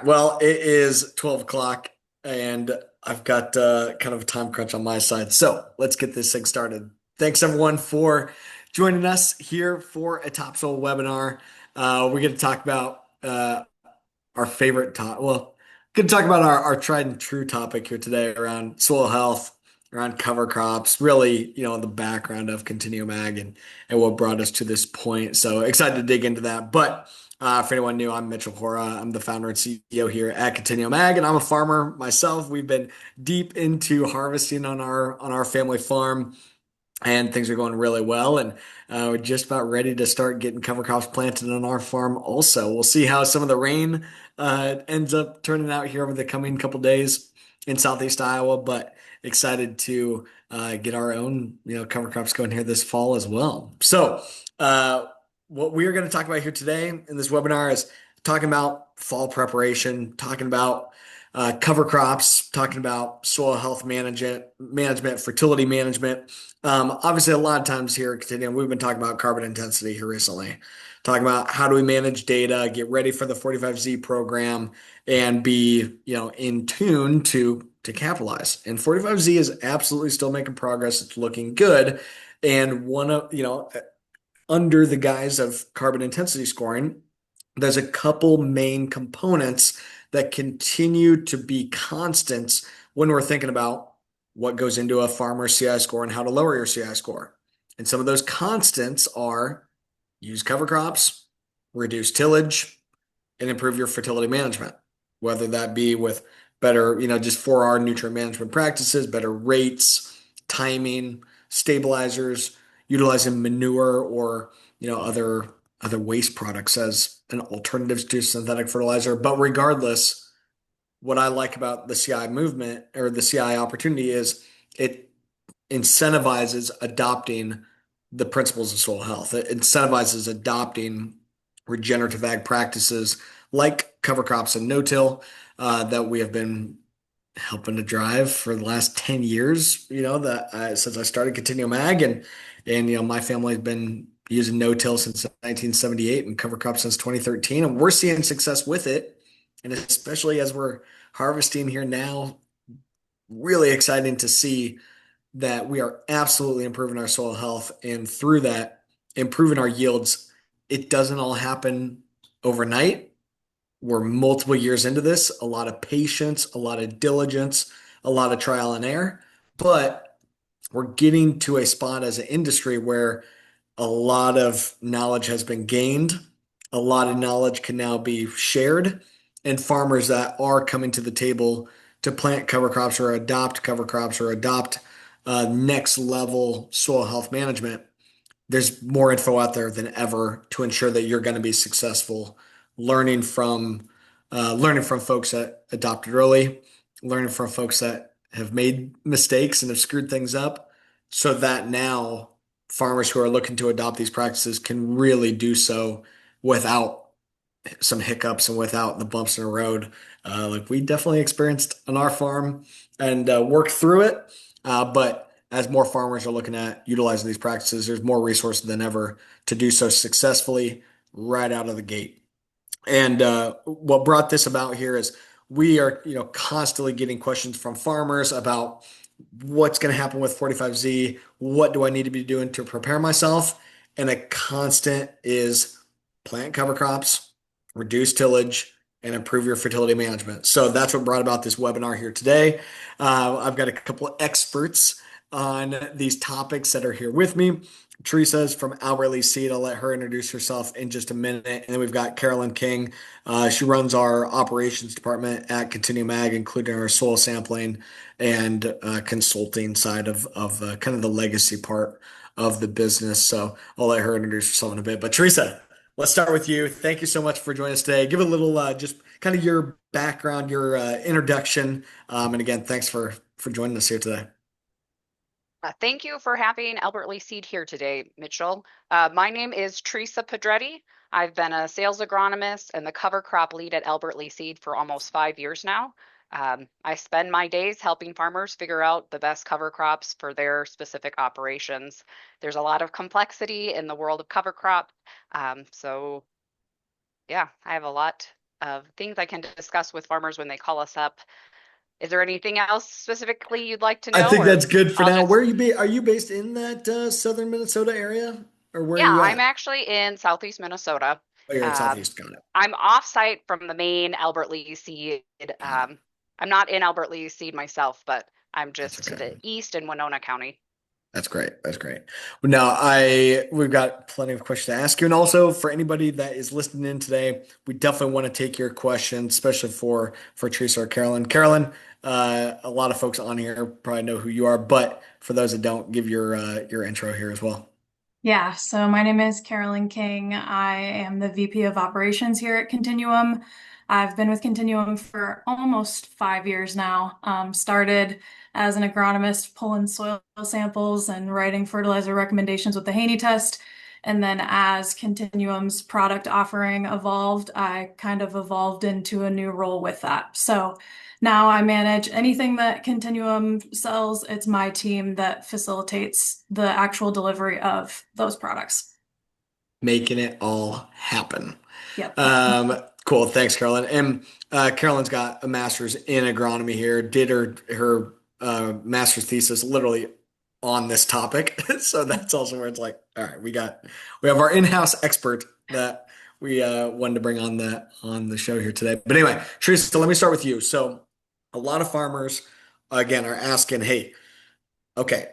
Well, it is 12 o'clock and I've got kind of a time crunch on my side. So let's get this thing started. Thanks everyone for joining us here for a TopSoil webinar. We're going to talk about our favorite top. Well, going to talk about our tried and true topic here today around soil health, around cover crops, really, the background of Continuum Ag and what brought us to this point. So excited to dig into that. But for anyone new, I'm Mitchell Hora. I'm the founder and CEO here at Continuum Ag, and I'm a farmer myself. We've been deep into harvesting on our family farm and things are going really well. And we're just about ready to start getting cover crops planted on our farm. Also, we'll see how some of the rain ends up turning out here over the coming couple days in Southeast Iowa. But excited to get our own cover crops going here this fall as well. So, uh, what we're going to talk about here today in this webinar is talking about fall preparation, talking about cover crops, talking about soil health management, fertility management. Obviously, a lot of times here at Continuum, we've been talking about carbon intensity here recently, talking about how do we manage data, get ready for the 45Z program, and be in tune to capitalize. And 45Z is absolutely still making progress. It's looking good, and one of under the guise of carbon intensity scoring, there's a couple main components that continue to be constants when we're thinking about what goes into a farmer's CI score and how to lower your CI score. And some of those constants are use cover crops, reduce tillage, and improve your fertility management, whether that be with better, just 4R nutrient management practices, better rates, timing, stabilizers, utilizing manure or, other waste products as an alternative to synthetic fertilizer. But regardless, what I like about the CI movement or the CI opportunity is it incentivizes adopting the principles of soil health. It incentivizes adopting regenerative ag practices like cover crops and no-till that we have been helping to drive for the last 10 years, since I started Continuum Ag and my family's been using no-till since 1978 and cover crops since 2013 and we're seeing success with it. And especially as we're harvesting here now, really exciting to see that we are absolutely improving our soil health and through that improving our yields. It doesn't all happen overnight. We're multiple years into this, a lot of patience, a lot of diligence, a lot of trial and error, but we're getting to a spot as an industry where a lot of knowledge has been gained. A lot of knowledge can now be shared, and farmers that are coming to the table to plant cover crops or adopt cover crops or adopt next level soil health management, there's more info out there than ever to ensure that you're going to be successful learning from learning from folks that adopted early, learning from folks that have made mistakes and have screwed things up, so that now farmers who are looking to adopt these practices can really do so without some hiccups and without the bumps in the road, like we definitely experienced on our farm and worked through it. But as more farmers are looking at utilizing these practices, there's more resources than ever to do so successfully right out of the gate. And what brought this about here is we are, constantly getting questions from farmers about what's going to happen with 45Z. What do I need to be doing to prepare myself? And a constant is plant cover crops, reduce tillage, and improve your fertility management. So that's what brought about this webinar here today. I've got a couple of experts on these topics that are here with me. Theresa is from Albert Lee Seed. I'll let her introduce herself in just a minute. And then we've got Carolyn King. She runs our operations department at Continuum Ag, including our soil sampling and consulting side of kind of the legacy part of the business. So I'll let her introduce herself in a bit. But Theresa, let's start with you. Thank you so much for joining us today. Give a little just kind of your background, your introduction, and again, thanks for joining us here today. Thank you for having Albert Lee Seed here today, Mitchell. My name is Theresa Pedretti. I've been a sales agronomist and the cover crop lead at Albert Lee Seed for almost 5 years now. I spend my days helping farmers figure out the best cover crops for their specific operations. There's a lot of complexity in the world of cover crop. So yeah, I have a lot of things I can discuss with farmers when they call us up. Is there anything else specifically you'd like to I know, think or that's good for I'll now. Where just, are you are you based in that southern Minnesota area, or where are yeah, you I'm at? actually in Southeast Minnesota. Oh, you're in Um, Southeast. Got it. I'm off-site from the main Albert Lee seed. Got it. I'm not in Albert Lee seed myself, but I'm That's just to okay. the east in Winona County. That's great. That's great. Well, now we've got plenty of questions to ask you, and also for anybody that is listening in today, we definitely want to take your questions, especially for Teresa or Carolyn. Carolyn, a lot of folks on here probably know who you are, but for those that don't, give your intro here as well. Yeah, so my name is Carolyn King. I am the VP of Operations here at Continuum. I've been with Continuum for almost 5 years now. Started as an agronomist pulling soil samples and writing fertilizer recommendations with the Haney test. And then as Continuum's product offering evolved, I kind of evolved into a new role with that. So now I manage anything that Continuum sells. It's my team that facilitates the actual delivery of those products. Making it all happen. Yep. Cool. Thanks, Carolyn. And Carolyn's got a master's in agronomy here. Did her master's thesis literally on this topic. So that's also where it's like, all right, we have our in-house expert that we wanted to bring on the show here today. But anyway, Teresa, so let me start with you. So a lot of farmers again are asking, hey, okay,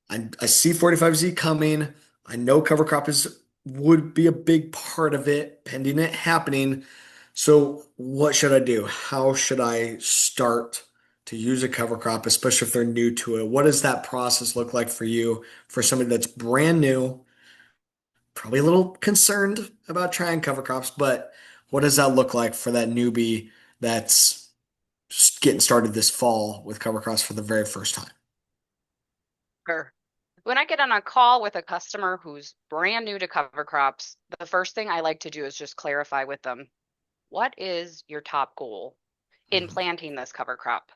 I see 45Z coming. I know cover crop is would be a big part of it, pending it happening. So what should I do? How should I start to use a cover crop, especially if they're new to it? What does that process look like for you, for somebody that's brand new, probably a little concerned about trying cover crops, but what does that look like for that newbie that's just getting started this fall with cover crops for the very first time? Sure. When I get on a call with a customer who's brand new to cover crops, the first thing I like to do is just clarify with them, what is your top goal in Mhm. planting this cover crop?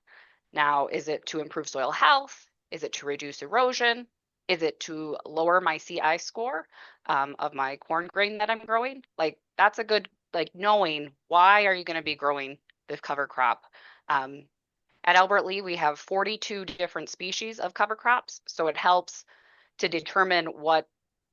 Now, is it to improve soil health? Is it to reduce erosion? Is it to lower my CI score of my corn grain that I'm growing? Like, that's a good, like, knowing why are you going to be growing this cover crop? Um, at Albert Lee, we have 42 different species of cover crops, so it helps to determine what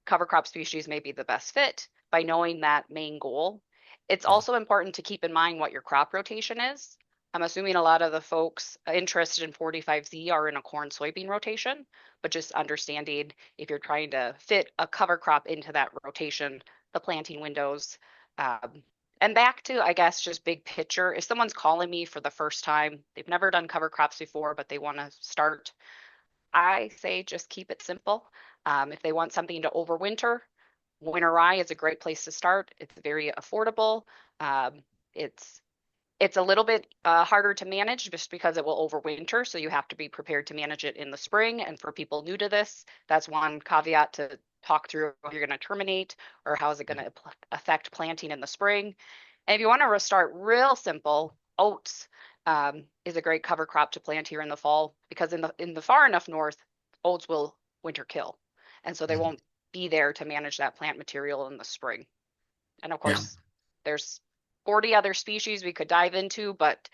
cover crop species may be the best fit by knowing that main goal. It's Yeah. also important to keep in mind what your crop rotation is. I'm assuming a lot of the folks interested in 45Z are in a corn soybean rotation, but just understanding if you're trying to fit a cover crop into that rotation, the planting windows. Um, and back to, I guess, just big picture. If someone's calling me for the first time, they've never done cover crops before, but they want to start, I say just keep it simple. If they want something to overwinter, winter rye is a great place to start. It's very affordable. Um, it's it's a little bit harder to manage just because it will overwinter, so you have to be prepared to manage it in the spring. And for people new to this, that's one caveat to talk through how you're going to terminate or how is it going to affect planting in the spring. And if you want to start real simple, oats is a great cover crop to plant here in the fall because in the far enough north, oats will winter kill, and so they Mhm. won't be there to manage that plant material in the spring. And of Yeah. course, there's 40 other species we could dive into, but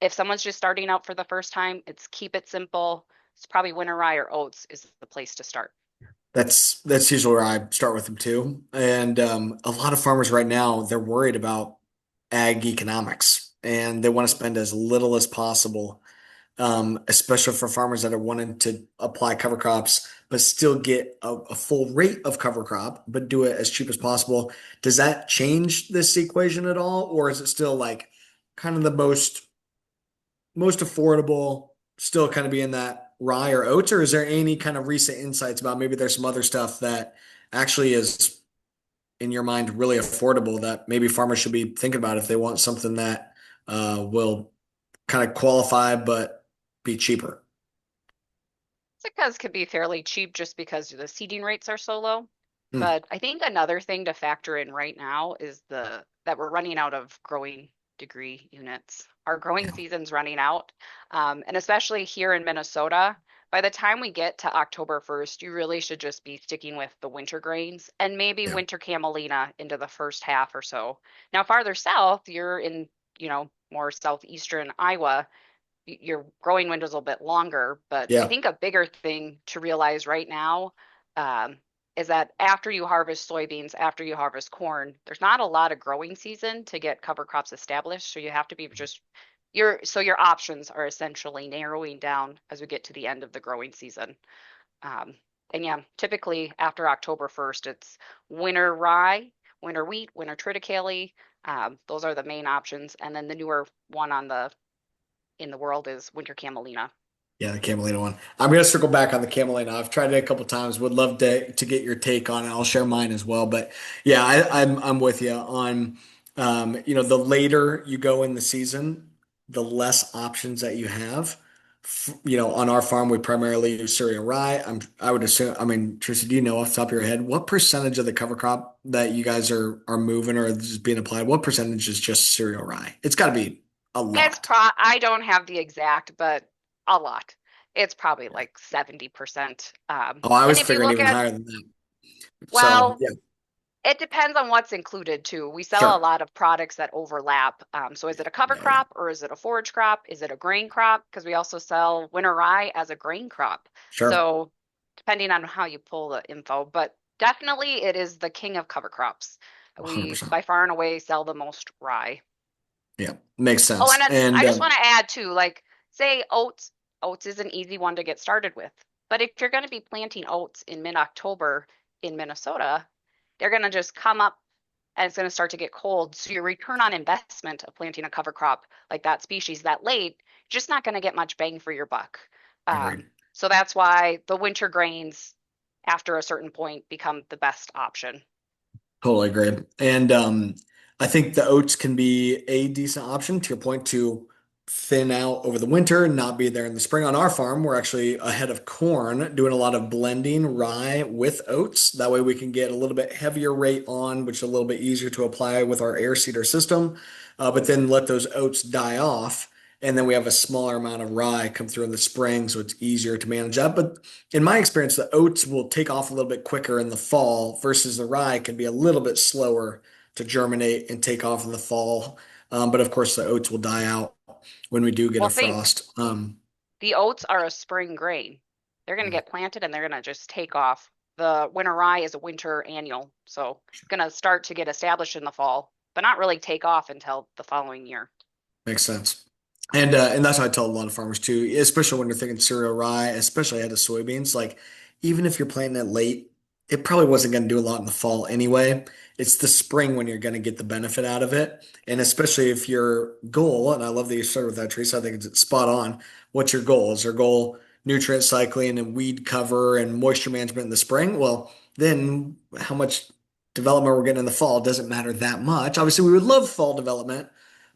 if someone's just starting out for the first time, it's keep it simple. It's probably winter rye or oats is the place to start. That's usually where I start with them too. And a lot of farmers right now, they're worried about ag economics and they want to spend as little as possible, especially for farmers that are wanting to apply cover crops, but still get a full rate of cover crop, but do it as cheap as possible. Does that change this equation at all? Or is it still like kind of the most affordable, still kind of be in that rye or oats, or is there any kind of recent insights about maybe there's some other stuff that actually is in your mind really affordable that maybe farmers should be thinking about if they want something that will kind of qualify but be cheaper? Brassicas could be fairly cheap just because the seeding rates are so low. Hmm. But I think another thing to factor in right now is the that we're running out of growing degree units. Our growing Yeah. season's running out. And especially here in Minnesota, by the time we get to October 1st, you really should just be sticking with the winter grains and maybe Yeah. winter camelina into the first half or so. Now, farther south, you're in, more southeastern Iowa, your growing window is a little bit longer, but I Yeah. think a bigger thing to realize right now um, is that after you harvest soybeans, after you harvest corn, there's not a lot of growing season to get cover crops established. So you have to be just your options are essentially narrowing down as we get to the end of the growing season. Um, and yeah, typically after October 1st, it's winter rye, winter wheat, winter triticale. Those are the main options. And then the newer one in the world is winter camelina. Yeah, the Camelina one. I'm gonna circle back on the Camelina. I've tried it a couple times. Would love to get your take on it. I'll share mine as well. But yeah, I'm with you on the later you go in the season, the less options that you have. On our farm, we primarily use cereal rye. I would assume, I mean, Trisha, do you know off the top of your head what percentage of the cover crop that you guys are moving or is being applied? What percentage is just cereal rye? It's got to be a lot. I don't have the exact, but a lot. It's probably Yeah. like 70%. Oh, I And was if you figuring look even at, higher than that. So well, yeah, it depends on what's included too. We sell a sure. lot of products that overlap. So is it a cover Yeah, yeah, crop or is it a forage crop? Is it a grain crop? Because we also sell winter rye as a grain crop. sure. So depending on how you pull the info, but definitely it is the king of cover crops. We 100%. by far and away sell the most rye. Yeah, makes Oh, and sense. then I And just want to add too, like say oats. Oats is an easy one to get started with. But if you're going to be planting oats in mid-October in Minnesota, they're going to just come up and it's going to start to get cold. So your return on investment of planting a cover crop like that species that late, just not going to get much bang for your buck. agreed. So that's why the winter grains after a certain point become the best option. Totally agree. And I think the oats can be a decent option to your point to thin out over the winter and not be there in the spring. On our farm, we're actually ahead of corn, doing a lot of blending rye with oats. That way we can get a little bit heavier rate on, which is a little bit easier to apply with our air seeder system. But then let those oats die off. And then we have a smaller amount of rye come through in the spring, so it's easier to manage that. But in my experience, the oats will take off a little bit quicker in the fall versus the rye can be a little bit slower to germinate and take off in the fall. But of course, the oats will die out when we do get a Well, think frost. the oats are a spring grain. They're going to get planted and they're going to just take off. The winter rye is a winter annual, so it's going to start to get established in the fall, but not really take off until the following year. Makes sense. And that's what I tell a lot of farmers too, especially when they're thinking cereal rye, especially ahead of soybeans. Like even if you're planting it late, it probably wasn't going to do a lot in the fall anyway. It's the spring when you're going to get the benefit out of it. And especially if your goal, and I love that you started with that, Teresa, I think it's spot on. What's your goal? Is your goal nutrient cycling and weed cover and moisture management in the spring? Well, then how much development we're getting in the fall doesn't matter that much. Obviously, we would love fall development,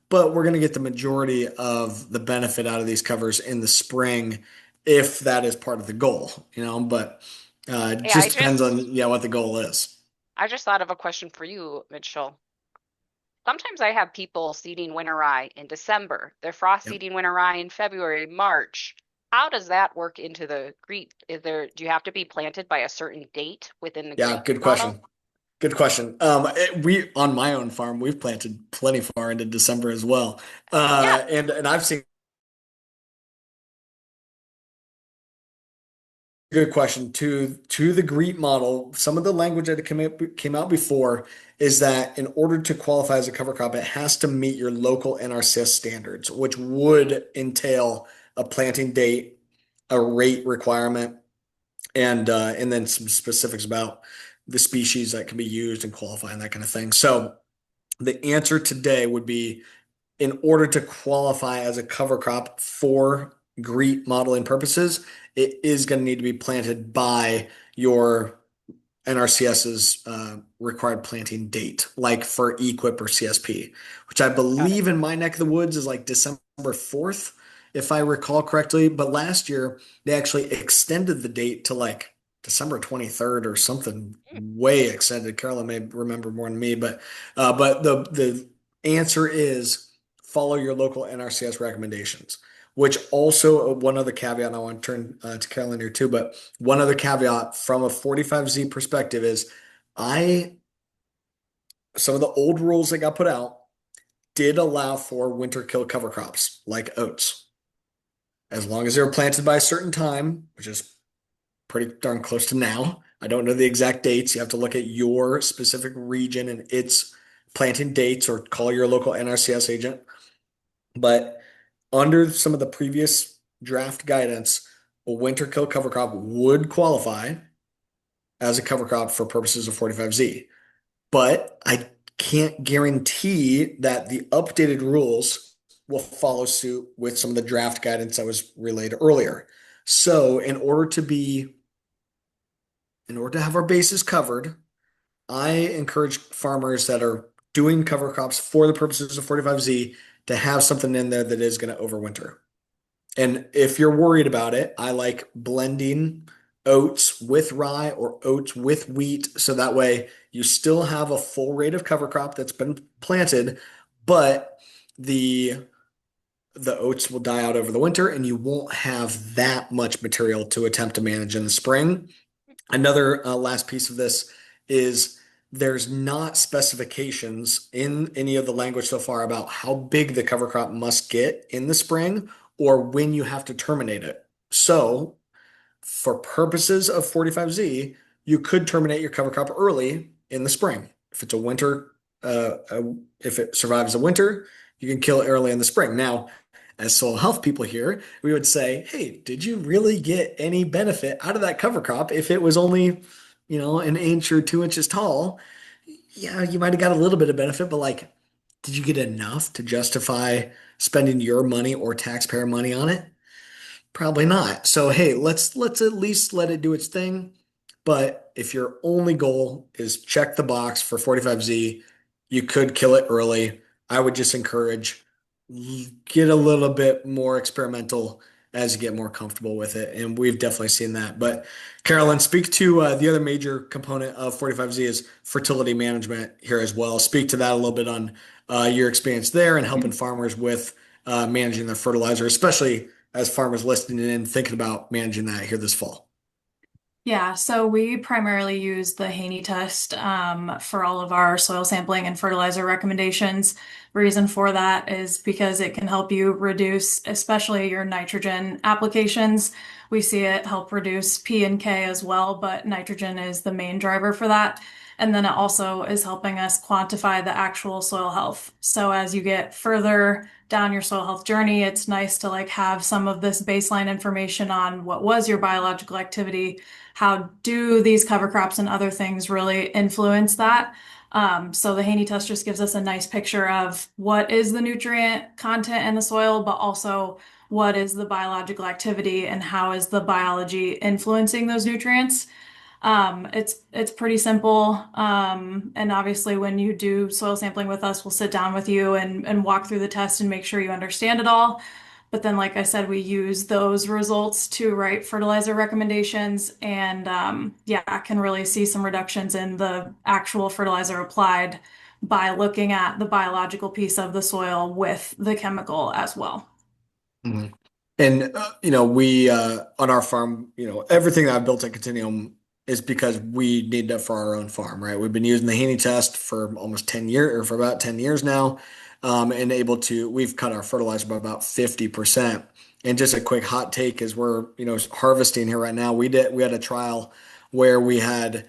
but we're going to get the majority of the benefit out of these covers in the spring if that is part of the goal. But it Yeah, just depends on yeah what the goal is. I just thought of a question for you, Mitchell. Sometimes I have people seeding winter rye in December. They're frost Yep. seeding winter rye in February, March. How does that work into the GREET? Do you have to be planted by a certain date within the Yeah, GREET good model? question. Good question. We on my own farm, we've planted plenty far into December as well. Yeah. And I've seen good question to the GREET model. Some of the language that came out before is that in order to qualify as a cover crop, it has to meet your local NRCS standards, which would entail a planting date, a rate requirement, and then some specifics about the species that can be used and qualify and that kind of thing. So the answer today would be in order to qualify as a cover crop for GREET modeling purposes, it is going to need to be planted by your NRCS's required planting date, like for EQIP or CSP, which I Got it. believe in my neck of the woods is like December 4th, if I recall correctly. But last year, they actually extended the date to like December 23rd or something Hmm. way extended. Carolyn may remember more than me, but the answer is follow your local NRCS recommendations. which also one other caveat, and I want to turn to Carolyn here too, but one other caveat from a 45Z perspective is I some of the old rules that got put out did allow for winter kill cover crops like oats, as long as they were planted by a certain time, which is pretty darn close to now. I don't know the exact dates. You have to look at your specific region and its planting dates or call your local NRCS agent. But under some of the previous draft guidance, a winter kill cover crop would qualify as a cover crop for purposes of 45Z. But I can't guarantee that the updated rules will follow suit with some of the draft guidance that was relayed earlier. So in order to have our bases covered, I encourage farmers that are doing cover crops for the purposes of 45Z to have something in there that is going to overwinter. And if you're worried about it, I like blending oats with rye or oats with wheat. So that way you still have a full rate of cover crop that's been planted, but the the oats will die out over the winter and you won't have that much material to attempt to manage in the spring. Another last piece of this is there's not specifications in any of the language so far about how big the cover crop must get in the spring or when you have to terminate it. So, for purposes of 45Z, you could terminate your cover crop early in the spring. If it's a winter, if it survives the winter, you can kill it early in the spring. Now, as soil health people here, we would say, hey, did you really get any benefit out of that cover crop if it was only, an inch or 2 inches tall? Yeah, you might have got a little bit of benefit, but like, did you get enough to justify spending your money or taxpayer money on it? Probably not. So hey, let's at least let it do its thing. But if your only goal is check the box for 45Z, you could kill it early. I would just encourage get a little bit more experimental as you get more comfortable with it. And we've definitely seen that. But Carolyn, speak to the other major component of 45Z is fertility management here as well. Speak to that a little bit on your experience there and helping farmers with managing their fertilizer, especially as farmers listening in thinking about managing that here this fall. Yeah, so we primarily use the Haney test for all of our soil sampling and fertilizer recommendations. Reason for that is because it can help you reduce, especially your nitrogen applications. We see it help reduce P and K as well, but nitrogen is the main driver for that. And then it also is helping us quantify the actual soil health. So as you get further down your soil health journey, it's nice to like have some of this baseline information on what was your biological activity, how do these cover crops and other things really influence that. So the Haney test just gives us a nice picture of what is the nutrient content in the soil, but also what is the biological activity and how is the biology influencing those nutrients. It's pretty simple. And obviously when you do soil sampling with us, we'll sit down with you and walk through the test and make sure you understand it all. But then, like I said, we use those results to write fertilizer recommendations and yeah, I can really see some reductions in the actual fertilizer applied by looking at the biological piece of the soil with the chemical as well. Mhm. And we on our farm, everything that I've built at Continuum is because we need that for our own farm, right? We've been using the Haney test for almost 10 years or for about 10 years now, and we've cut our fertilizer by about 50%. And just a quick hot take is we're, harvesting here right now. We had a trial where we had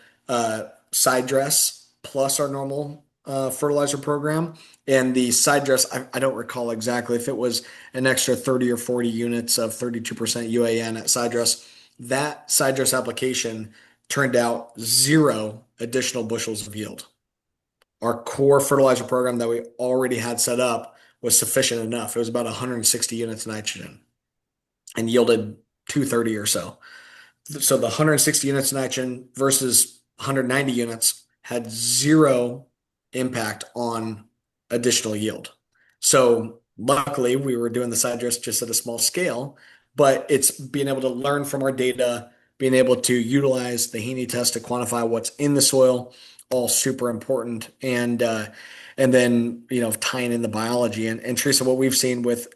side dress plus our normal fertilizer program. And the side dress, I don't recall exactly if it was an extra 30 or 40 units of 32% UAN at side dress. That side dress application turned out zero additional bushels of yield. Our core fertilizer program that we already had set up was sufficient enough. It was about 160 units of nitrogen and yielded 230 or so. So the 160 units of nitrogen versus 190 units had zero impact on additional yield. So luckily we were doing the side dress just at a small scale, but it's being able to learn from our data, being able to utilize the Haney test to quantify what's in the soil, all super important. And then, tying in the biology and Teresa, what we've seen with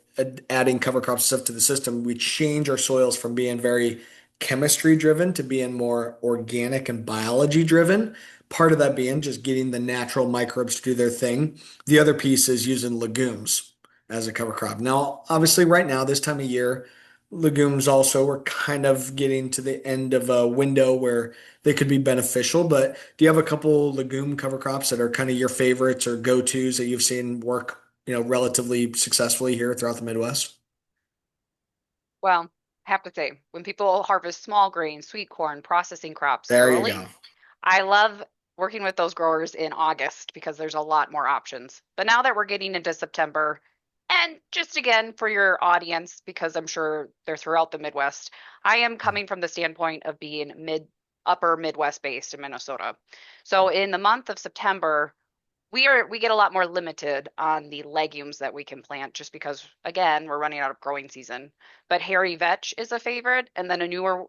adding cover crop stuff to the system, we change our soils from being very chemistry driven to being more organic and biology driven. Part of that being just getting the natural microbes to do their thing. The other piece is using legumes as a cover crop. Now, obviously, right now, this time of year, legumes also are kind of getting to the end of a window where they could be beneficial. But do you have a couple legume cover crops that are kind of your favorites or go-tos that you've seen work, relatively successfully here throughout the Midwest? Well, I have to say, when people harvest small grains, sweet corn, processing crops There you early, go. I love working with those growers in August because there's a lot more options. But now that we're getting into September, and just again for your audience, because I'm sure they're throughout the Midwest, I am coming from the standpoint of being upper Midwest based in Minnesota. So in the month of September, we get a lot more limited on the legumes that we can plant just because again we're running out of growing season. But hairy vetch is a favorite, and then a newer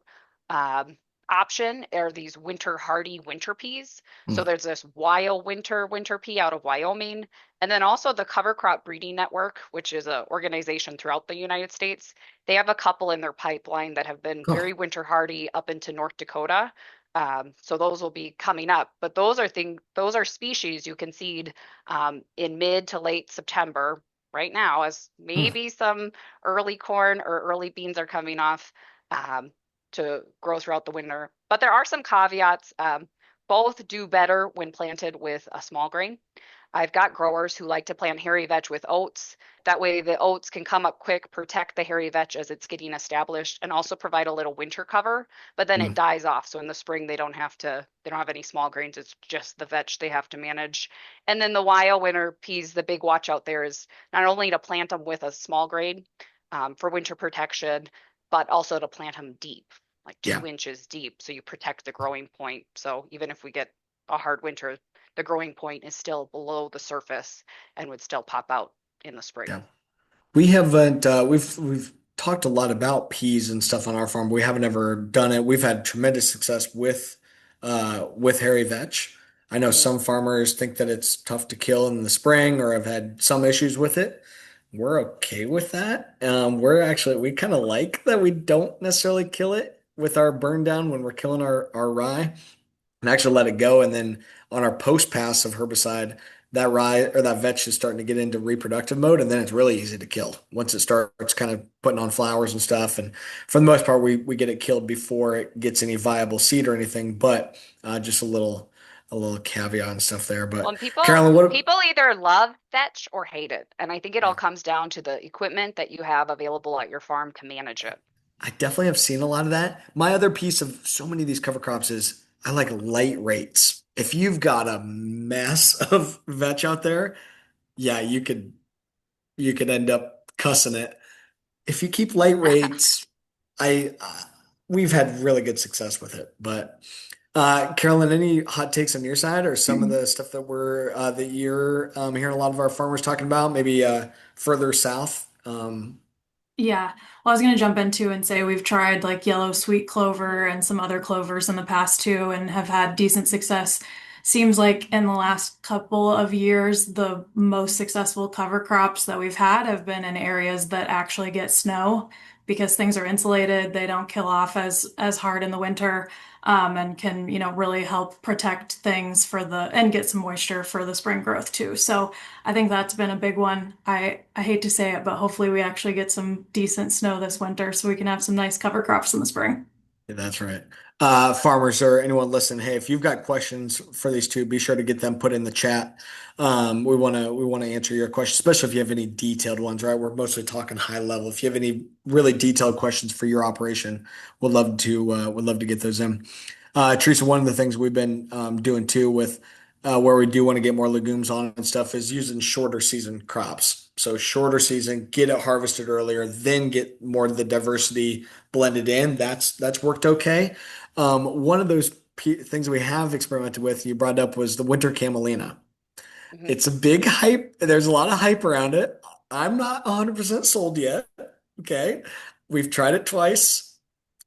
um, option are these winter hardy winter peas. So Mm. there's this wild winter pea out of Wyoming, and then also the Cover Crop Breeding Network, which is an organization throughout the United States. They have a couple in their pipeline that have been Oh, very winter hardy up into North Dakota. So those will be coming up, but those are species you can seed in mid to late September right now, as mm. maybe some early corn or early beans are coming off um, to grow throughout the winter. But there are some caveats. Both do better when planted with a small grain. I've got growers who like to plant hairy vetch with oats. That way the oats can come up quick, protect the hairy vetch as it's getting established, and also provide a little winter cover, but then it Mm. dies off. So in the spring they don't have any small grains. It's just the vetch they have to manage. And then the wild winter peas, the big watch out there is not only to plant them with a small grain for winter protection, but also to plant them deep, like Yeah. 2 inches deep, so you protect the growing point. So even if we get a hard winter, the growing point is still below the surface and would still pop out in the spring. Yeah. We haven't we've talked a lot about peas and stuff on our farm. We haven't ever done it. We've had tremendous success with hairy vetch. I know Mhm. some farmers think that it's tough to kill in the spring or have had some issues with it. We're okay with that. We kind of like that we don't necessarily kill it with our burn down when we're killing our rye and actually let it go. And then on our post pass of herbicide, that rye or that vetch is starting to get into reproductive mode, and then it's really easy to kill once it starts kind of putting on flowers and stuff. And for the most part, we get it killed before it gets any viable seed or anything. But just a little caveat and stuff there. Well, But and Carolyn, what? people either love fetch or hate it. And I think it all Yeah, comes down to the equipment that you have available at your farm to manage it. I definitely have seen a lot of that. My other piece of so many of these cover crops is I like light rates. If you've got a mess of vetch out there, yeah, you could end up cussing it. If you keep light rates, I we've had really good success with it. But Carolyn, any hot takes on your side or some of the stuff that you're hearing a lot of our farmers talking about, maybe further south? Yeah, well, I was going to jump into and say we've tried like yellow sweet clover and some other clovers in the past too and have had decent success. Seems like in the last couple of years, the most successful cover crops that we've had have been in areas that actually get snow because things are insulated. They don't kill off as hard in the winter, and can, really help protect things and get some moisture for the spring growth too. So I think that's been a big one. I hate to say it, but hopefully we actually get some decent snow this winter so we can have some nice cover crops in the spring. Yeah, that's right. Farmers or anyone listening, hey, if you've got questions for these two, be sure to get them put in the chat. We want to answer your questions, especially if you have any detailed ones, right? We're mostly talking high level. If you have any really detailed questions for your operation, would love to get those in. Teresa, one of the things we've been doing too with where we do want to get more legumes on and stuff is using shorter season crops. So shorter season, get it harvested earlier, then get more of the diversity blended in. That's worked okay. One of those things we have experimented with, you brought up, was the winter camelina. Mhm. It's a big hype. There's a lot of hype around it. I'm not 100% sold yet. Okay. We've tried it twice.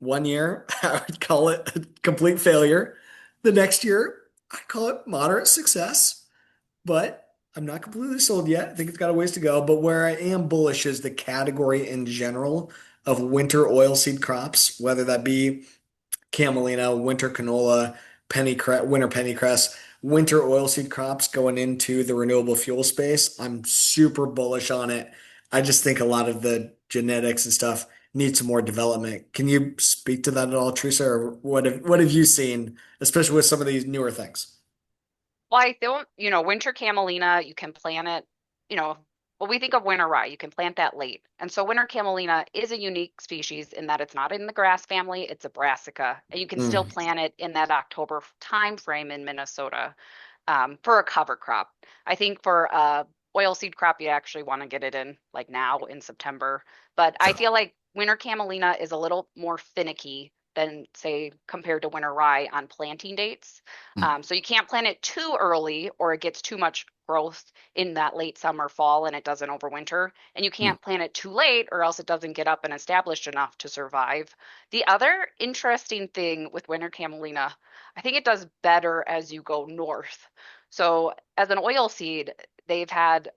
One year, I would call it a complete failure. The next year, I'd call it moderate success. But I'm not completely sold yet. I think it's got a ways to go, but where I am bullish is the category in general of winter oilseed crops, whether that be camelina, winter canola, winter pennycress, winter oilseed crops going into the renewable fuel space. I'm super bullish on it. I just think a lot of the genetics and stuff need some more development. Can you speak to that at all, Teresa, or what have you seen, especially with some of these newer things? Well, I don't, winter camelina, you can plant it, you know, well, we think of winter rye, you can plant that late. And so winter camelina is a unique species in that it's not in the grass family, it's a brassica, and you can still Mm, plant it in that October time frame in Minnesota for a cover crop. I think for a oilseed crop, you actually want to get it in like now in September. But I sure. feel like winter camelina is a little more finicky than say compared to winter rye on planting dates. Mm, So you can't plant it too early or it gets too much growth in that late summer, fall, and it doesn't overwinter. And you mm, can't plant it too late or else it doesn't get up and established enough to survive. The other interesting thing with winter camelina, I think it does better as you go north. So as an oil seed, they've had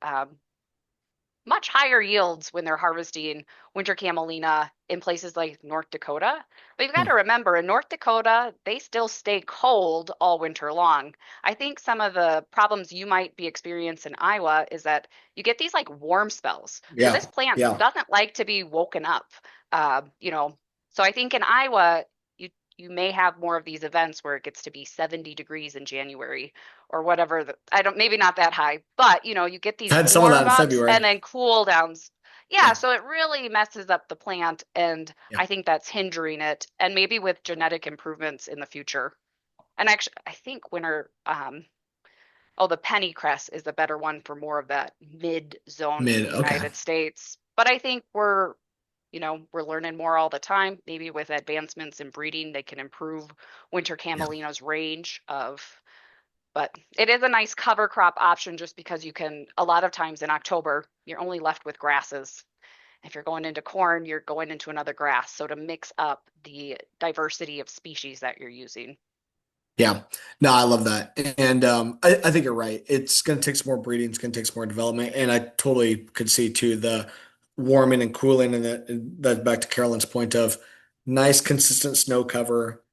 much higher yields when they're harvesting winter camelina in places like North Dakota. But you've got to mm. remember, in North Dakota, they still stay cold all winter long. I think some of the problems you might be experiencing in Iowa is that you get these like warm spells. So Yeah, this plant yeah. doesn't like to be woken up. Uh, you know, so I think in Iowa, you may have more of these events where it gets to be 70 degrees in January or whatever. I don't, maybe not that high, but you get these Had some of that warm in ups February. and then cool downs. Yeah, Yeah, so it really messes up the plant, and yeah. I think that's hindering it. And maybe with genetic improvements in the future. And actually, I think the pennycress is the better one for more of that mid zone in Mid. the Okay. United States. But I think we're learning more all the time. Maybe with advancements in breeding, they can improve winter Yeah. camelina's range of, but it is a nice cover crop option just because you can, a lot of times in October, you're only left with grasses. If you're going into corn, you're going into another grass. So to mix up the diversity of species that you're using. Yeah. No, I love that. And I think you're right. It's going to take some more breeding. It's going to take some more development. And I totally could see too the warming and cooling. And that's back to Carolyn's point of nice, consistent snow cover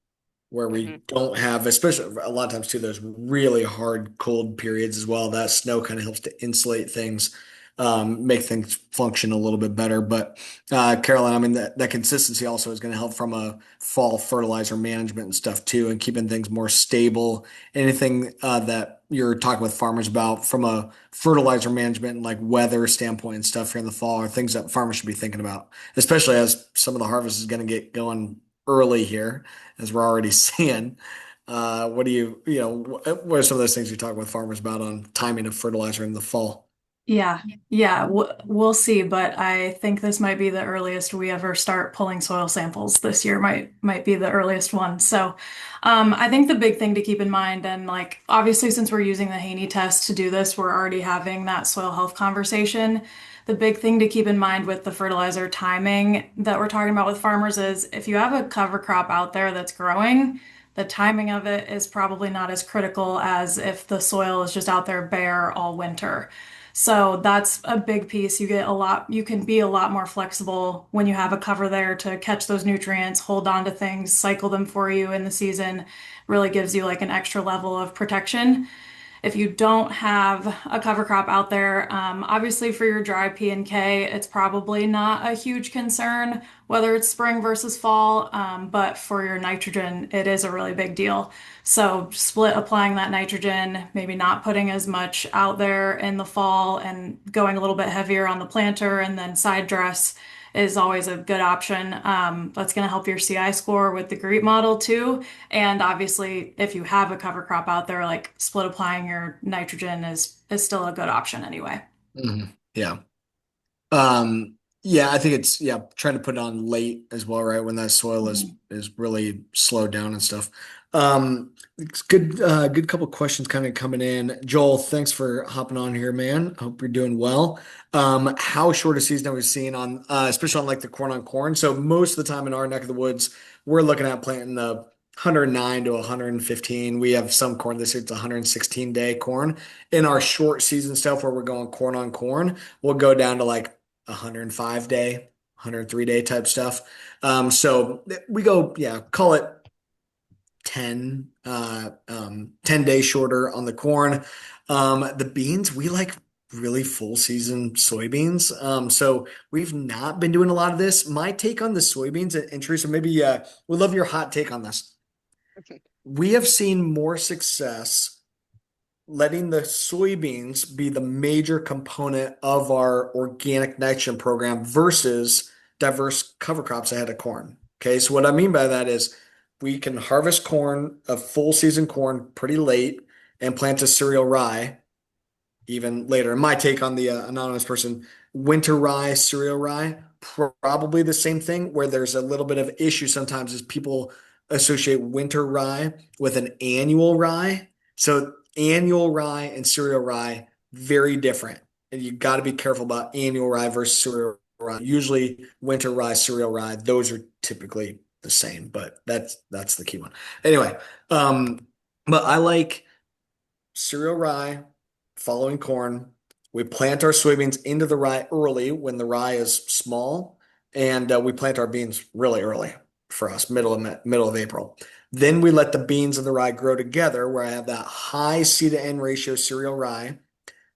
where we Hmm. don't have, especially a lot of times too, there's really hard cold periods as well. That snow kind of helps to insulate things, make things function a little bit better. But Carolyn, I mean that consistency also is going to help from a fall fertilizer management and stuff too, and keeping things more stable. Anything that you're talking with farmers about from a fertilizer management and like weather standpoint and stuff here in the fall are things that farmers should be thinking about, especially as some of the harvest is going to get going early here as we're already seeing. What do what are some of those things you talk with farmers about on timing of fertilizer in the fall? Yeah, yeah, we'll see, but I think this might be the earliest we ever start pulling soil samples. This year might be the earliest one. So, I think the big thing to keep in mind, and like obviously since we're using the Haney test to do this, we're already having that soil health conversation. The big thing to keep in mind with the fertilizer timing that we're talking about with farmers is if you have a cover crop out there that's growing, the timing of it is probably not as critical as if the soil is just out there bare all winter. So that's a big piece. You can be a lot more flexible when you have a cover there to catch those nutrients, hold on to things, cycle them for you in the season. Really gives you like an extra level of protection. If you don't have a cover crop out there, obviously for your dry P and K, it's probably not a huge concern whether it's spring versus fall, but for your nitrogen, it is a really big deal. So split applying that nitrogen, maybe not putting as much out there in the fall and going a little bit heavier on the planter and then side dress is always a good option. That's going to help your CI score with the GREET model too. And obviously, if you have a cover crop out there, like split applying your nitrogen is still a good option anyway. Yeah. Yeah, I think it's trying to put it on late as well, right? When that soil is really slowed down and stuff. It's good couple questions kind of coming in. Joel, thanks for hopping on here, man. Hope you're doing well. How short a season are we seeing especially on like the corn on corn? So most of the time in our neck of the woods, we're looking at planting the 109 to 115. We have some corn this year, it's 116-day corn. In our short season stuff where we're going corn on corn, we'll go down to like 105-day, 103-day type stuff. So we go, yeah, call it 10 days shorter on the corn. The beans, we like really full season soybeans. So we've not been doing a lot of this. My take on the soybeans, and Teresa, maybe we'd love your hot take on this. We have seen more success letting the soybeans be the major component of our organic nitrogen program versus diverse cover crops ahead of corn. Okay, so what I mean by that is we can harvest corn, a full season corn, pretty late and plant a cereal rye even later. My take on the anonymous person, winter rye, cereal rye, probably the same thing where there's a little bit of issue sometimes is people associate winter rye with an annual rye. So annual rye and cereal rye, very different. And you got to be careful about annual rye versus cereal rye. Usually winter rye, cereal rye, those are typically the same, but that's the key one. Anyway, but I like cereal rye following corn. We plant our soybeans into the rye early when the rye is small, and we plant our beans really early for us, middle of April. Then we let the beans and the rye grow together, where I have that high C to N ratio cereal rye.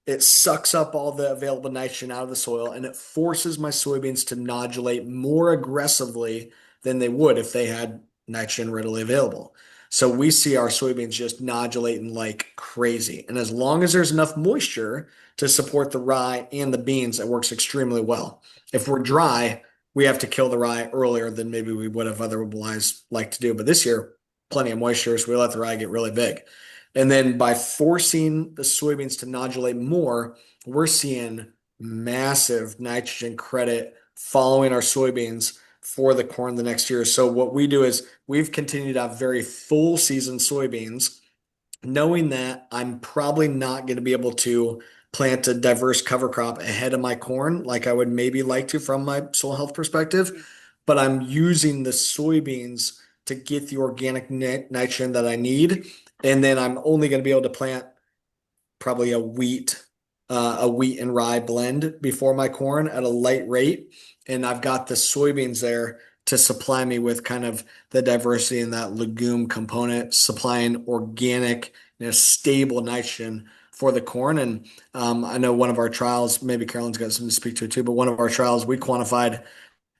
It sucks up all the available nitrogen out of the soil and it forces my soybeans to nodulate more aggressively than they would if they had nitrogen readily available. So we see our soybeans just nodulating like crazy. And as long as there's enough moisture to support the rye and the beans, it works extremely well. If we're dry, we have to kill the rye earlier than maybe we would have otherwise liked to do. But this year, plenty of moisture, so we let the rye get really big. And then by forcing the soybeans to nodulate more, we're seeing massive nitrogen credit following our soybeans for the corn the next year. So what we do is we've continued to have very full season soybeans, knowing that I'm probably not going to be able to plant a diverse cover crop ahead of my corn like I would maybe like to from my soil health perspective, but I'm using the soybeans to get the organic nitrogen that I need. And then I'm only going to be able to plant probably a wheat and rye blend before my corn at a light rate. And I've got the soybeans there to supply me with kind of the diversity in that legume component, supplying organic, stable nitrogen for the corn. And I know one of our trials, maybe Carolyn's got something to speak to it too, but one of our trials we quantified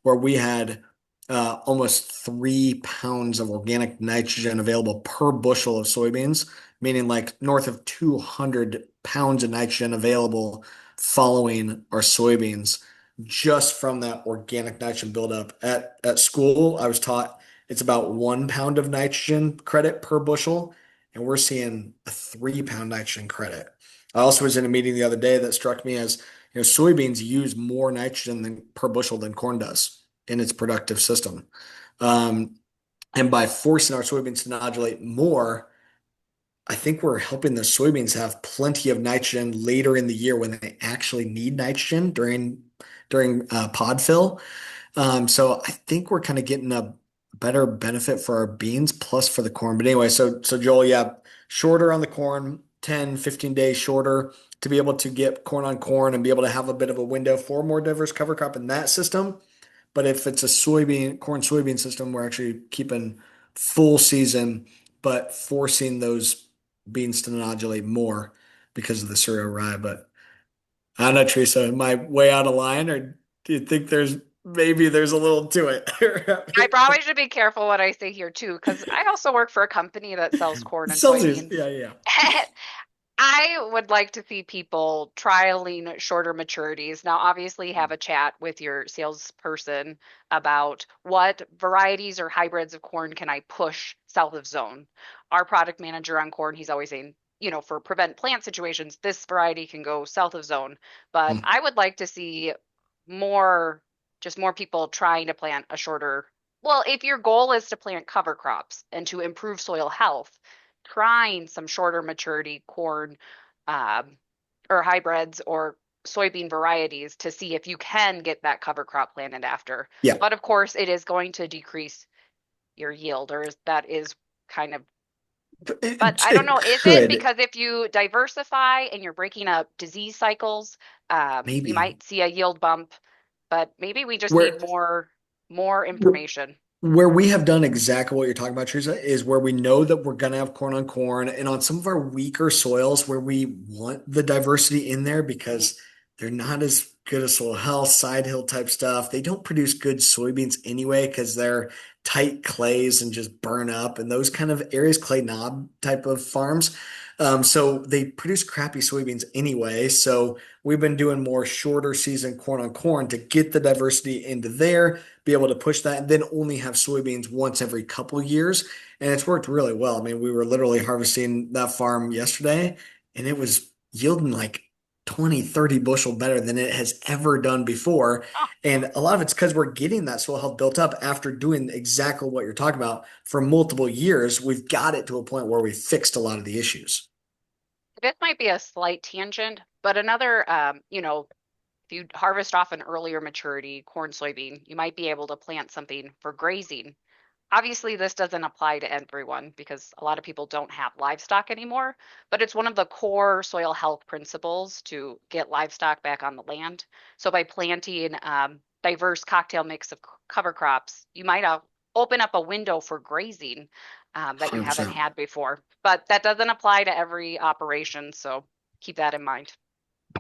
where we had almost 3 pounds of organic nitrogen available per bushel of soybeans, meaning like north of 200 pounds of nitrogen available following our soybeans just from that organic nitrogen buildup. At school, I was taught it's about 1 pound of nitrogen credit per bushel, and we're seeing a 3 pound nitrogen credit. I also was in a meeting the other day that struck me as soybeans use more nitrogen per bushel than corn does in its productive system. Um, and by forcing our soybeans to nodulate more, I think we're helping the soybeans have plenty of nitrogen later in the year when they actually need nitrogen during pod fill. So I think we're kind of getting a better benefit for our beans plus for the corn. But anyway, so Joel, yeah, shorter on the corn, 10, 15 days shorter to be able to get corn on corn and be able to have a bit of a window for more diverse cover crop in that system. But if it's a corn soybean system, we're actually keeping full season, but forcing those beans to nodulate more because of the cereal rye. But I don't know, Teresa, am I way out of line, or do you think there's a little to I it? probably should be careful what I say here too, because I also work for a company that sells corn and Celsius, soybeans. yeah, yeah. I would like to see people trialing shorter maturities. Now, obviously, have a chat with your salesperson about what varieties or hybrids of corn can I push south of zone. Our product manager on corn, he's always saying, for prevent plant situations, this variety can go south of zone. But Hmm. I would like to see more, just more people trying to plant a shorter. Well, if your goal is to plant cover crops and to improve soil health, trying some shorter maturity corn um, or hybrids or soybean varieties to see if you can get that cover crop planted after. Yeah. But of course, it is going to decrease your yield, or that is kind of, but It, I don't know, it is it could, because if you diversify and you're breaking up disease cycles, you maybe. might see a yield bump, but maybe we just Where need more information. Where we have done exactly what you're talking about, Teresa, is where we know that we're going to have corn on corn, and on some of our weaker soils where we want the diversity in there Mhm. because they're not as good as soil health, side hill type stuff. They don't produce good soybeans anyway because they're tight clays and just burn up, and those kind of areas, clay knob type of farms. So they produce crappy soybeans anyway. So we've been doing more shorter season corn on corn to get the diversity into there, be able to push that, and then only have soybeans once every couple years. And it's worked really well. I mean, we were literally harvesting that farm yesterday, and it was yielding like 20, 30 bushel better than it has ever done before. Oh, And a lot of it's because we're getting that soil health built up after doing exactly what you're talking about for multiple years. We've got it to a point where we fixed a lot of the issues. this might be a slight tangent, but another, if you harvest off an earlier maturity corn soybean, you might be able to plant something for grazing. Obviously, this doesn't apply to everyone because a lot of people don't have livestock anymore, but it's one of the core soil health principles to get livestock back on the land. So by planting diverse cocktail mix of cover crops, you might open up a window for grazing that you haven't 100%. had before. But that doesn't apply to every operation, so keep that in mind.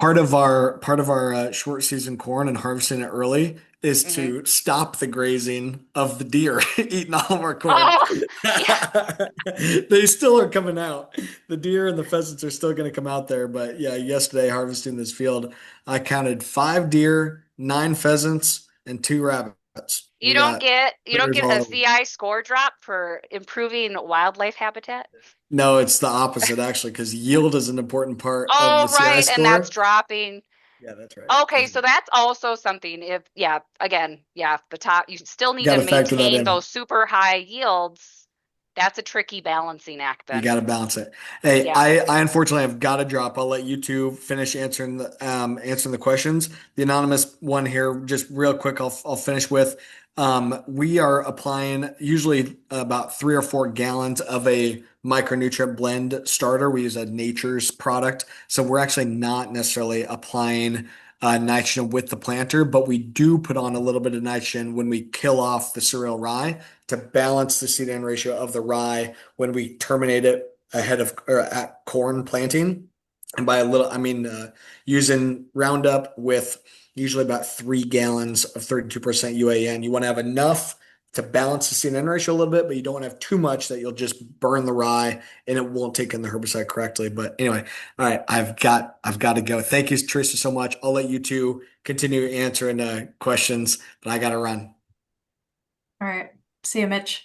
Part of our short season corn and harvesting it early is Hmm. to stop the grazing of the deer eating all of our corn. Oh, yeah. They still are coming out. The deer and the pheasants are still going to come out there. But yeah, yesterday harvesting this field, I counted 5 deer, 9 pheasants, and 2 rabbits. You We don't got get you don't critters get all a over. CI score drop for improving wildlife habitat. No, it's the opposite actually, because yield is an important part of Oh, the CI right, and that's score. dropping. Yeah, that's right. Okay, Because so that's also something if yeah, again, yeah, the top you still need got to to factor that maintain in. those super high yields. That's a tricky balancing act You then. got to balance it. Hey, Yeah. I unfortunately have got to drop. I'll let you two finish answering the questions. The anonymous one here, just real quick, I'll finish with. We are applying usually about 3 or 4 gallons of a micronutrient blend starter. We use a Nature's product, so we're actually not necessarily applying nitrogen with the planter, but we do put on a little bit of nitrogen when we kill off the cereal rye to balance the seed N ratio of the rye when we terminate it ahead of or at corn planting. And by a little, I mean using Roundup with usually about 3 gallons of 32% UAN. You want to have enough to balance the C N ratio a little bit, but you don't want to have too much that you'll just burn the rye and it won't take in the herbicide correctly. But anyway, all right, I've got to go. Thank you, Teresa, so much. I'll let you two continue answering questions, but I got to run. All right. See you, Mitch.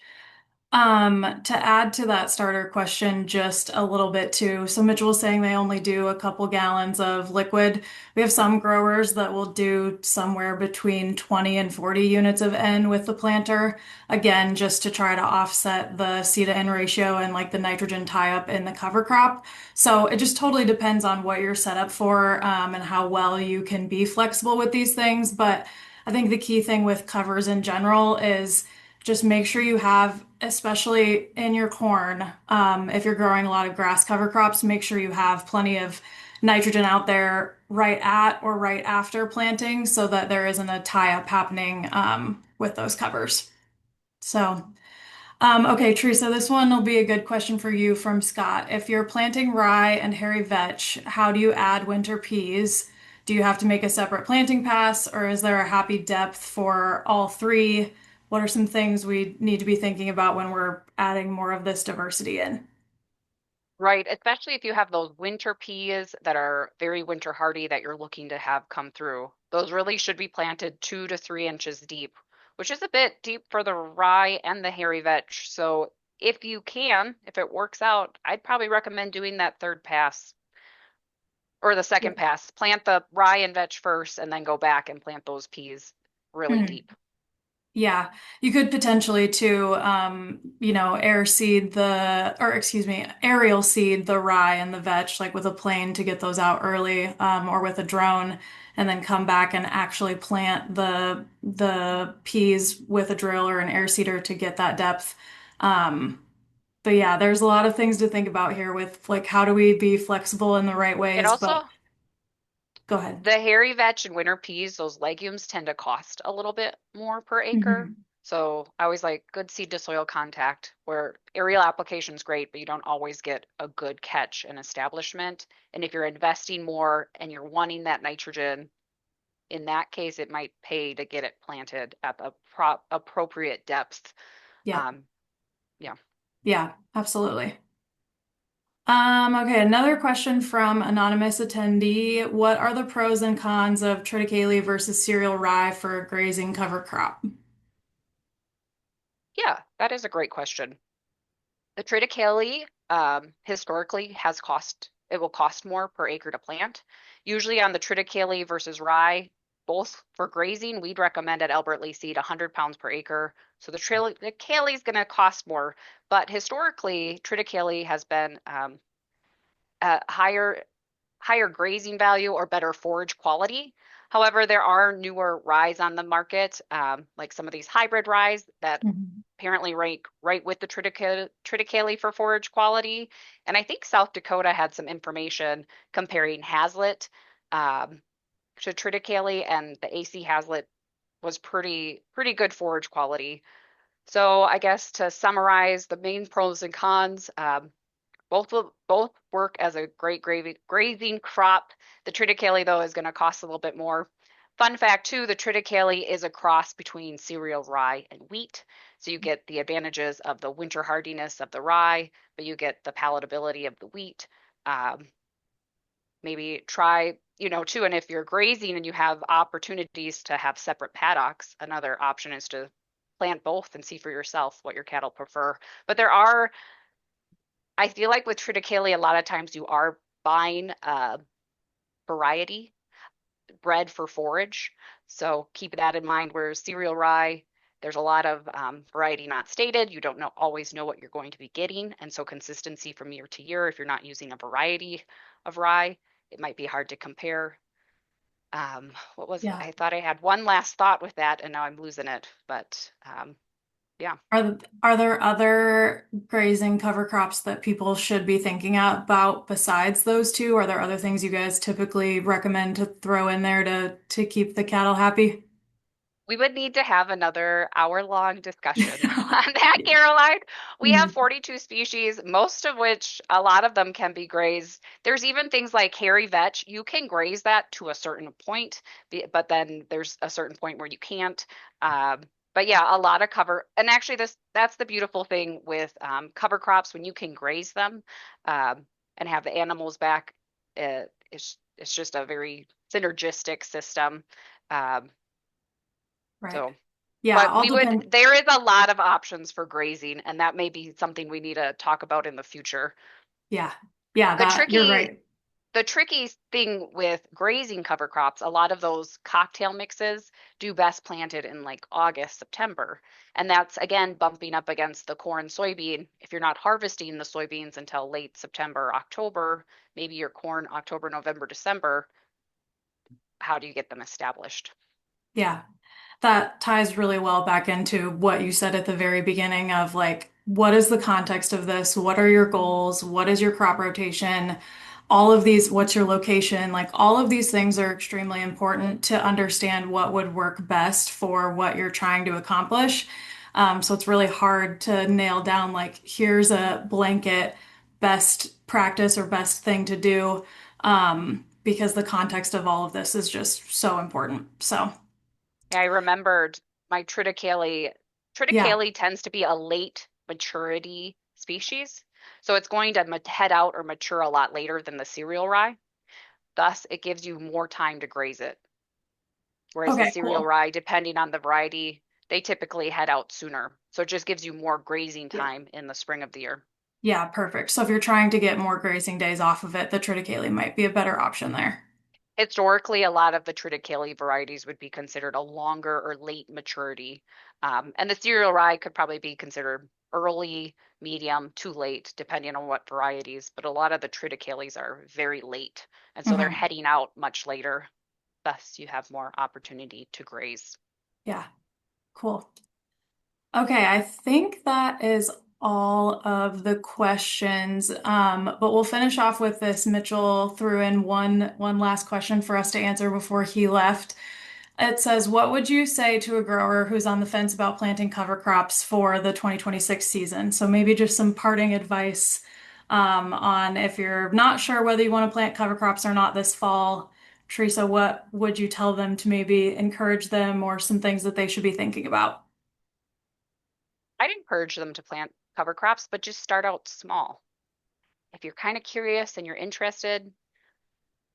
To add to that starter question just a little bit too. So Mitchell was saying they only do a couple gallons of liquid. We have some growers that will do somewhere between 20 and 40 units of N with the planter. Again, just to try to offset the C to N ratio and like the nitrogen tie up in the cover crop. So it just totally depends on what you're set up for, and how well you can be flexible with these things. But I think the key thing with covers in general is just make sure you have, especially in your corn, if you're growing a lot of grass cover crops, make sure you have plenty of nitrogen out there right at or right after planting so that there isn't a tie up happening with those covers. So, okay, Teresa, this one will be a good question for you from Scott. If you're planting rye and hairy vetch, how do you add winter peas? Do you have to make a separate planting pass, or is there a happy depth for all three? What are some things we need to be thinking about when we're adding more of this diversity in? Right, especially if you have those winter peas that are very winter hardy that you're looking to have come through. Those really should be planted 2 to 3 inches deep, which is a bit deep for the rye and the hairy vetch. So if you can, if it works out, I'd probably recommend doing that third pass or the second pass. Plant the rye and vetch first and then go back and plant those peas really Mhm. deep. Yeah, you could potentially too, air seed or excuse me, aerial seed the rye and the vetch, like with a plane to get those out early, or with a drone, and then come back and actually plant the peas with a drill or an air seeder to get that depth. Um, But yeah, there's a lot of things to think about here with like how do we be flexible in the right It ways, but also, go ahead. the hairy vetch and winter peas, those legumes tend to cost a little bit more per acre. Hmm. So I always like good seed to soil contact where aerial application is great, but you don't always get a good catch and establishment. And if you're investing more and you're wanting that nitrogen, in that case, it might pay to get it planted at the appropriate depth. Yep. Um, yeah. Yeah, absolutely. Okay, another question from anonymous attendee. What are the pros and cons of triticale versus cereal rye for a grazing cover crop? Yeah, that is a great question. The triticale historically has it will cost more per acre to plant. Usually on the triticale versus rye, both for grazing, we'd recommend at Albert Lee Seed 100 pounds per acre. So the triticale is going to cost more, but historically, triticale has been a higher grazing value or better forage quality. However, there are newer ryes on the market, like some of these hybrid ryes that Mhm. apparently rank right with the triticale for forage quality. And I think South Dakota had some information comparing Hazlitt um, to triticale, and the AC Hazlitt was pretty good forage quality. So I guess to summarize the main pros and cons, both work as a great grazing crop. The triticale though is going to cost a little bit more. Fun fact too, the triticale is a cross between cereal rye and wheat. So you get the advantages of the winter hardiness of the rye, but you get the palatability of the wheat. Um, Maybe try, too, and if you're grazing and you have opportunities to have separate paddocks, another option is to plant both and see for yourself what your cattle prefer. But I feel like with triticale, a lot of times you are buying variety bred for forage. So keep that in mind. Whereas cereal rye, there's a lot of variety not stated. You don't always know what you're going to be getting. And so consistency from year to year, if you're not using a variety of rye, it might be hard to compare. Yeah. I thought I had one last thought with that and now I'm losing it. But yeah. Are there other grazing cover crops that people should be thinking about besides those two? Are there other things you guys typically recommend to throw in there to keep the cattle happy? We would need to have another hour-long discussion on that, Caroline. We have Mhm. 42 species, most of which a lot of them can be grazed. There's even things like hairy vetch. You can graze that to a certain point, but then there's a certain point where you can't. Um, but yeah, a lot of cover, and actually that's the beautiful thing with cover crops when you can graze them and have the animals back. It's just a very synergistic system. Um, Right. so Yeah, but all depend. there is a lot of options for grazing, and that may be something we need to talk about in the future. Yeah. Yeah, The that you're tricky, right. the tricky thing with grazing cover crops, a lot of those cocktail mixes do best planted in like August, September. And that's again bumping up against the corn soybean. If you're not harvesting the soybeans until late September, October, maybe your corn October, November, December, how do you get them established? Yeah. That ties really well back into what you said at the very beginning of like, what is the context of this? What are your goals? What is your crop rotation? All of these, what's your location? Like, all of these things are extremely important to understand what would work best for what you're trying to accomplish. So it's really hard to nail down, like, here's a blanket best practice or best thing to do, because the context of all of this is just so important. So, I remembered my triticale. yeah. Triticale tends to be a late maturity species, so it's going to head out or mature a lot later than the cereal rye. Thus, it gives you more time to graze it. Whereas the Okay, cereal cool. rye, depending on the variety, they typically head out sooner. So it just gives you more grazing Yeah. time in the spring of the year. Yeah, perfect. So if you're trying to get more grazing days off of it, the triticale might be a better option there. Historically, a lot of the triticale varieties would be considered a longer or late maturity. And the cereal rye could probably be considered early, medium, too late, depending on what varieties. But a lot of the triticales are very late. And so they're Hmm. heading out much later. Thus, you have more opportunity to graze. Yeah, cool. Okay, I think that is all of the questions. But we'll finish off with this. Mitchell threw in one last question for us to answer before he left. It says, what would you say to a grower who's on the fence about planting cover crops for the 2026 season? So maybe just some parting advice on if you're not sure whether you want to plant cover crops or not this fall. Theresa, what would you tell them to maybe encourage them or some things that they should be thinking about? I'd encourage them to plant cover crops, but just start out small. If you're kind of curious and you're interested,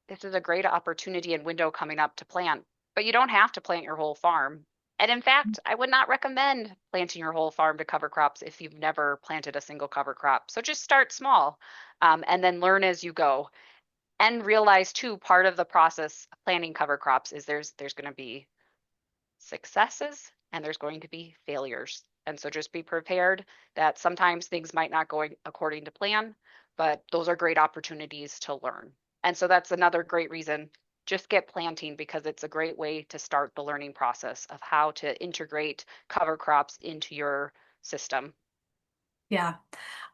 this is a great opportunity and window coming up to plant, but you don't have to plant your whole farm. And in fact, I would not recommend planting your whole farm to cover crops if you've never planted a single cover crop. So just start small, and then learn as you go. And realize too, part of the process of planting cover crops is there's going to be successes and there's going to be failures. And so just be prepared that sometimes things might not go according to plan, but those are great opportunities to learn. And so that's another great reason. Just get planting because it's a great way to start the learning process of how to integrate cover crops into your system. Yeah.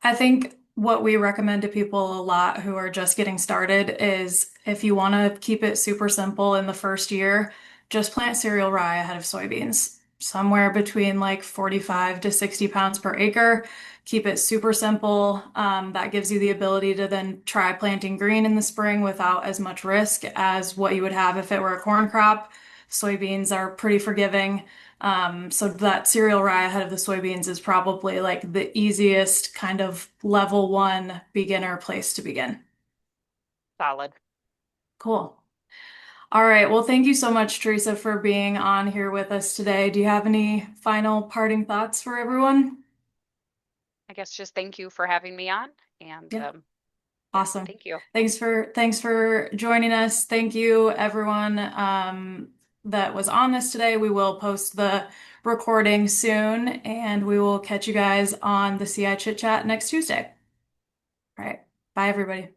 I think what we recommend to people a lot who are just getting started is if you want to keep it super simple in the first year, just plant cereal rye ahead of soybeans, somewhere between like 45 to 60 pounds per acre. Keep it super simple. That gives you the ability to then try planting green in the spring without as much risk as what you would have if it were a corn crop. Soybeans are pretty forgiving. So that cereal rye ahead of the soybeans is probably like the easiest kind of level one beginner place to begin. Solid. Cool. All right. Well, thank you so much, Theresa, for being on here with us today. Do you have any final parting thoughts for everyone? I guess just thank you for having me on. And Yeah. yeah, Awesome. thank you. Thanks for joining us. Thank you, everyone, that was on this today. We will post the recording soon, and we will catch you guys on the CI Chit Chat next Tuesday. All right. Bye, everybody.